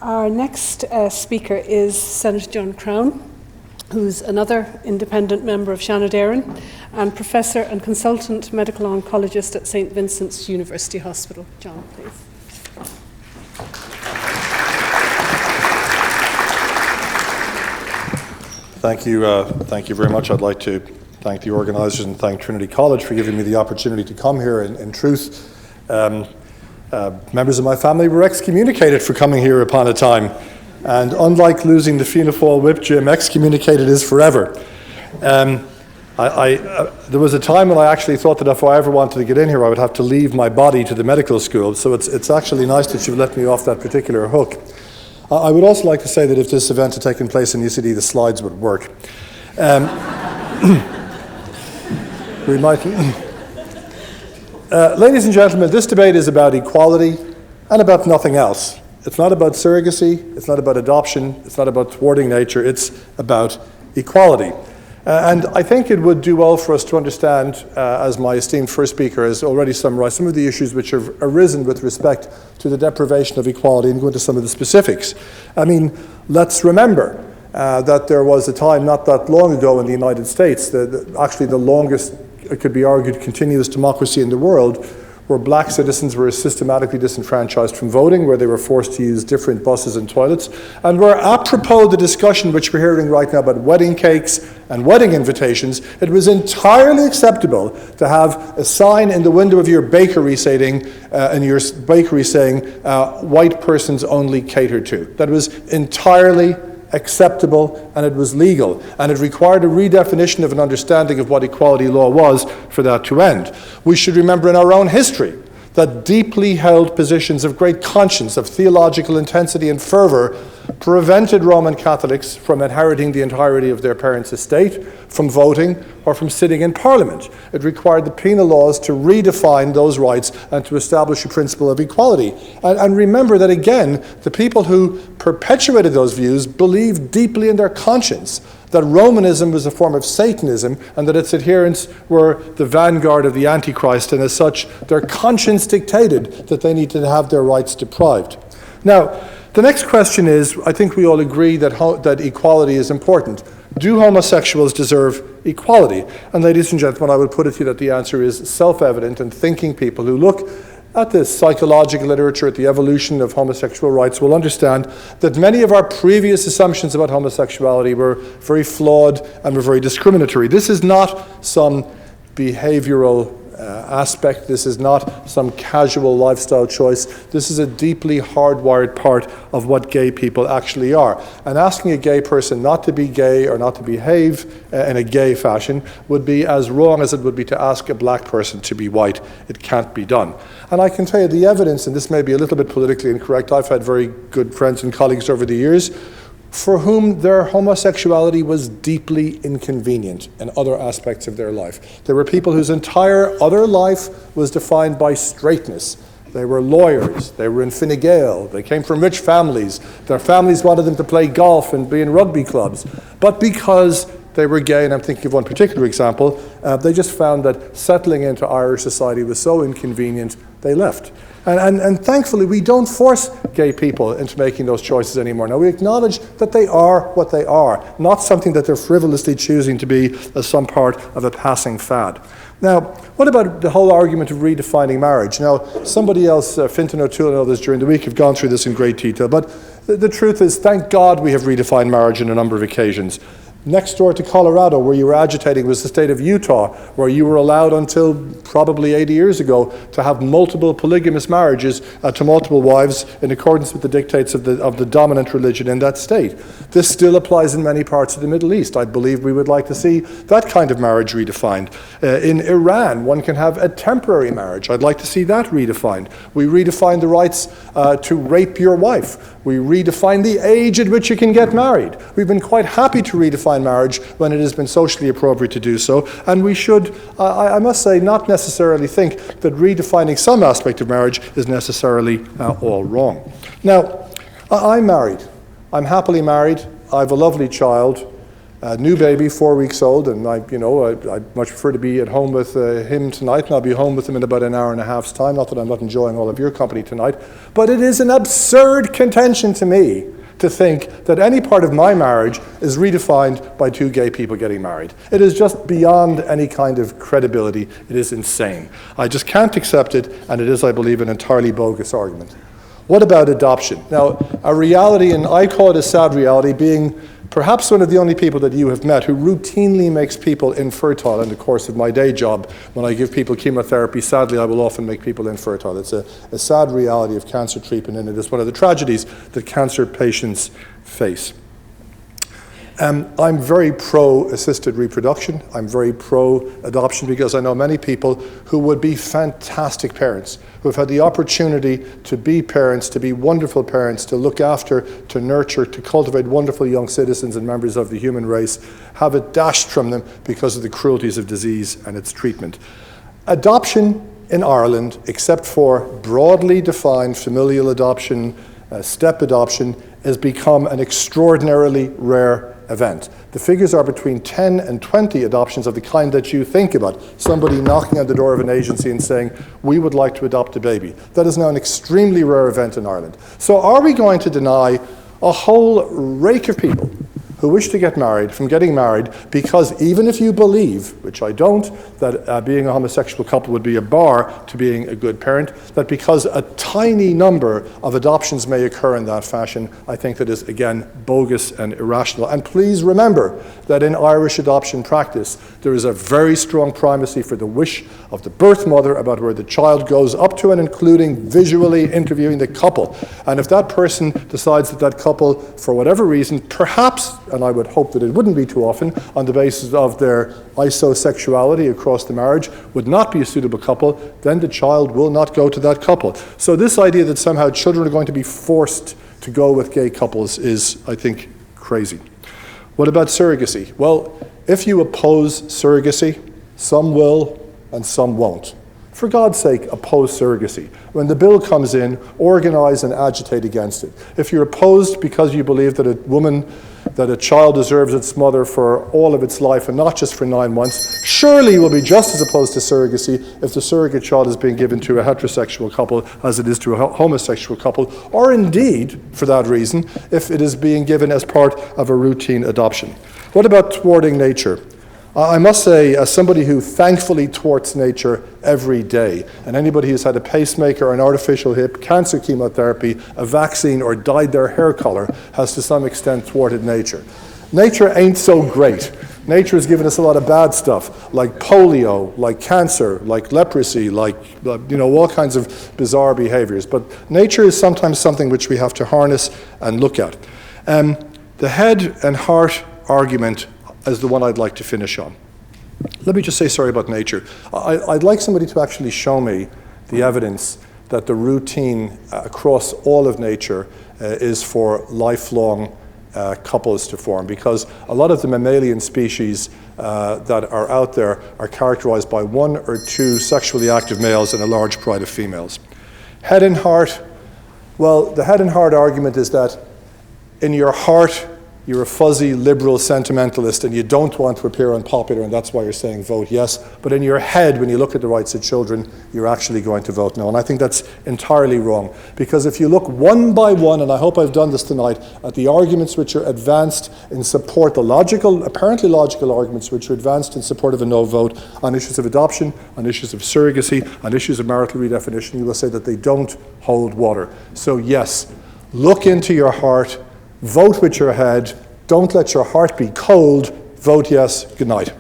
Our next speaker is Senator John Crown, who's another independent member of Seanad Éireann and Professor and Consultant Medical Oncologist at St. Vincent's University Hospital. John, please. Thank you very much. I'd like to thank the organisers and thank Trinity College for giving me the opportunity to come here. In truth, members of my family were excommunicated for coming here upon a time, and unlike losing the Fianna Fáil whip gym, excommunicated is forever. There was a time when I actually thought that if I ever wanted to get in here, I would have to leave my body to the medical school, so it's actually nice that you've let me off that particular hook. I would also like to say that if this event had taken place in UCD, the slides would work. We might. Ladies and gentlemen, this debate is about equality and about nothing else. It's not about surrogacy, it's not about adoption, it's not about thwarting nature, it's about equality. And I think it would do well for us to understand, as my esteemed first speaker has already summarized, some of the issues which have arisen with respect to the deprivation of equality, and go into some of the specifics. I mean, let's remember that there was a time not that long ago in the United States, actually the longest, it could be argued, continuous democracy in the world, where black citizens were systematically disenfranchised from voting, where they were forced to use different buses and toilets, and where, apropos the discussion which we're hearing right now about wedding cakes and wedding invitations, it was entirely acceptable to have a sign in the window of your bakery saying, white persons only catered to. That was entirely acceptable, and it was legal, and it required a redefinition of an understanding of what equality law was for that to end. We should remember in our own history that deeply held positions of great conscience, of theological intensity and fervour, prevented Roman Catholics from inheriting the entirety of their parents' estate, from voting, or from sitting in Parliament. It required the penal laws to redefine those rights and to establish a principle of equality. And remember that, again, the people who perpetuated those views believed deeply in their conscience that Romanism was a form of Satanism and that its adherents were the vanguard of the Antichrist, and as such, their conscience dictated that they needed to have their rights deprived. Now, the next question is, I think we all agree that equality is important. Do homosexuals deserve equality? And ladies and gentlemen, I would put it to you that the answer is self-evident, and thinking people who look at the psychological literature, at the evolution of homosexual rights, will understand that many of our previous assumptions about homosexuality were very flawed and were very discriminatory. This is not some behavioral aspect. This is not some casual lifestyle choice. This is a deeply hardwired part of what gay people actually are. And asking a gay person not to be gay or not to behave in a gay fashion would be as wrong as it would be to ask a black person to be white. It can't be done. And I can tell you the evidence, and this may be a little bit politically incorrect, I've had very good friends and colleagues over the years for whom their homosexuality was deeply inconvenient in other aspects of their life. There were people whose entire other life was defined by straightness. They were lawyers, they were in Fine Gael, they came from rich families, their families wanted them to play golf and be in rugby clubs, but because they were gay, and I'm thinking of one particular example, they just found that settling into Irish society was so inconvenient, they left. And thankfully, we don't force gay people into making those choices anymore. Now, we acknowledge that they are what they are, not something that they're frivolously choosing to be as some part of a passing fad. Now, what about the whole argument of redefining marriage? Now, somebody else, Fintan O'Toole and others during the week have gone through this in great detail, but the truth is, thank God we have redefined marriage on a number of occasions. Next door to Colorado, where you were agitating, was the state of Utah, where you were allowed until probably 80 years ago to have multiple polygamous marriages to multiple wives in accordance with the dictates of the dominant religion in that state. This still applies in many parts of the Middle East. I believe we would like to see that kind of marriage redefined. In Iran, one can have a temporary marriage. I'd like to see that redefined. We redefine the rights to rape your wife. We redefine the age at which you can get married. We've been quite happy to redefine marriage when it has been socially appropriate to do so, and we should, I must say, not necessarily think that redefining some aspect of marriage is necessarily all wrong. Now, I'm married. I'm happily married. I have a lovely child. A new baby, 4 weeks old, and I'd much prefer to be at home with him tonight, and I'll be home with him in about an hour and a half's time. Not that I'm not enjoying all of your company tonight, but it is an absurd contention to me to think that any part of my marriage is redefined by two gay people getting married. It is just beyond any kind of credibility. It is insane. I just can't accept it, and it is, I believe, an entirely bogus argument. What about adoption? Now, a reality, and I call it a sad reality, being perhaps one of the only people that you have met who routinely makes people infertile in the course of my day job. When I give people chemotherapy, sadly, I will often make people infertile. It's a sad reality of cancer treatment, and it is one of the tragedies that cancer patients face. I'm very pro-assisted reproduction. I'm very pro-adoption because I know many people who would be fantastic parents, who have had the opportunity to be parents, to be wonderful parents, to look after, to nurture, to cultivate wonderful young citizens and members of the human race, have it dashed from them because of the cruelties of disease and its treatment. Adoption in Ireland, except for broadly defined familial adoption, step adoption, has become an extraordinarily rare event. The figures are between 10 and 20 adoptions of the kind that you think about. Somebody knocking on the door of an agency and saying, we would like to adopt a baby. That is now an extremely rare event in Ireland. So are we going to deny a whole rake of people who wish to get married from getting married because even if you believe, which I don't, that being a homosexual couple would be a bar to being a good parent, that because a tiny number of adoptions may occur in that fashion, I think that is, again, bogus and irrational. And please remember that in Irish adoption practice, there is a very strong primacy for the wish of the birth mother about where the child goes, up to and including visually interviewing the couple. And if that person decides that that couple, for whatever reason, perhaps, and I would hope that it wouldn't be too often, on the basis of their isosexuality across the marriage, would not be a suitable couple, then the child will not go to that couple. So this idea that somehow children are going to be forced to go with gay couples is, I think, crazy. What about surrogacy? Well, if you oppose surrogacy, some will and some won't. For God's sake, oppose surrogacy. When the bill comes in, organize and agitate against it. If you're opposed because you believe that a child deserves its mother for all of its life and not just for 9 months, surely you will be just as opposed to surrogacy if the surrogate child is being given to a heterosexual couple as it is to a homosexual couple, or indeed, for that reason, if it is being given as part of a routine adoption. What about thwarting nature? I must say, as somebody who thankfully thwarts nature every day, and anybody who's had a pacemaker, an artificial hip, cancer chemotherapy, a vaccine, or dyed their hair color has to some extent thwarted nature. Nature ain't so great. Nature has given us a lot of bad stuff, like polio, like cancer, like leprosy, like all kinds of bizarre behaviors. But nature is sometimes something which we have to harness and look at. The head and heart argument is the one I'd like to finish on. Let me just say sorry about nature. I'd like somebody to actually show me the evidence that the routine across all of nature is for lifelong couples to form, because a lot of the mammalian species that are out there are characterized by 1 or 2 sexually active males and a large pride of females. Head and heart, well, the head and heart argument is that in your heart, you're a fuzzy, liberal sentimentalist and you don't want to appear unpopular, and that's why you're saying vote yes. But in your head, when you look at the rights of children, you're actually going to vote no. And I think that's entirely wrong. Because if you look one by one, and I hope I've done this tonight, at the arguments which are advanced in support, the logical, apparently logical arguments which are advanced in support of a no vote on issues of adoption, on issues of surrogacy, on issues of marital redefinition, you will say that they don't hold water. So yes, look into your heart, vote with your head, don't let your heart be cold, vote yes, good night.